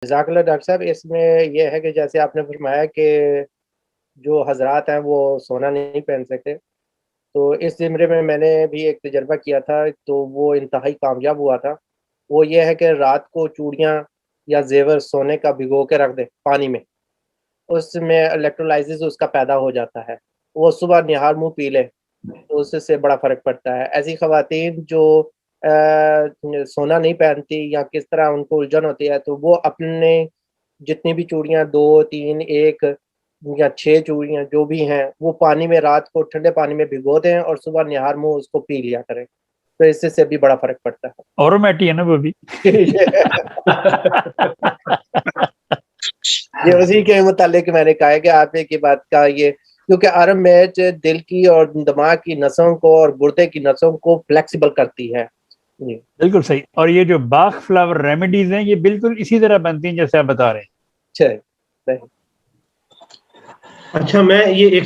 जज़ाकल्लाह डॉक्टर साहब, इसमें ये है कि जैसे आपने फरमाया कि जो हज़रात हैं वो सोना नहीं पहन सकते, तो इस ज़िम्रे में मैंने भी एक तजर्बा किया था, तो वो इंतहाई कामयाब हुआ था। वो ये है कि रात को चूड़ियाँ या ज़ेवर सोने का भिगो के रख दें पानी में, उसमें इलेक्ट्रोलाइसिस उसका पैदा हो जाता है। वो सुबह निहार मुँह पी लें, तो उससे बड़ा फ़र्क पड़ता है। ऐसी ख़वातीन जो सोना नहीं पहनती या किस तरह उनको उलझन होती है, तो वो अपने जितनी भी चूड़ियाँ 2, 3, 1 या 6 चूड़ियाँ जो भी हैं, वो पानी में रात को ठंडे पानी में भिगो दें और सुबह निहार मुँह उसको पी लिया करें। तो इससे से भी बड़ा फ़र्क पड़ता है। ऑरोमैटी है ना वो भी। ये उसी के मुतालिक मैंने कहा है कि आप एक ही बात का ये, क्योंकि आरम मैच दिल की और दिमाग की नसों को और गुर्दे की नसों को फ्लेक्सिबल करती है। जी। बिल्कुल सही। और ये जो बाख फ्लावर रेमेडीज हैं, ये बिल्कुल इसी तरह बनती हैं जैसे आप बता रहे हैं। सही, सही। अच्छा, मैं ये एक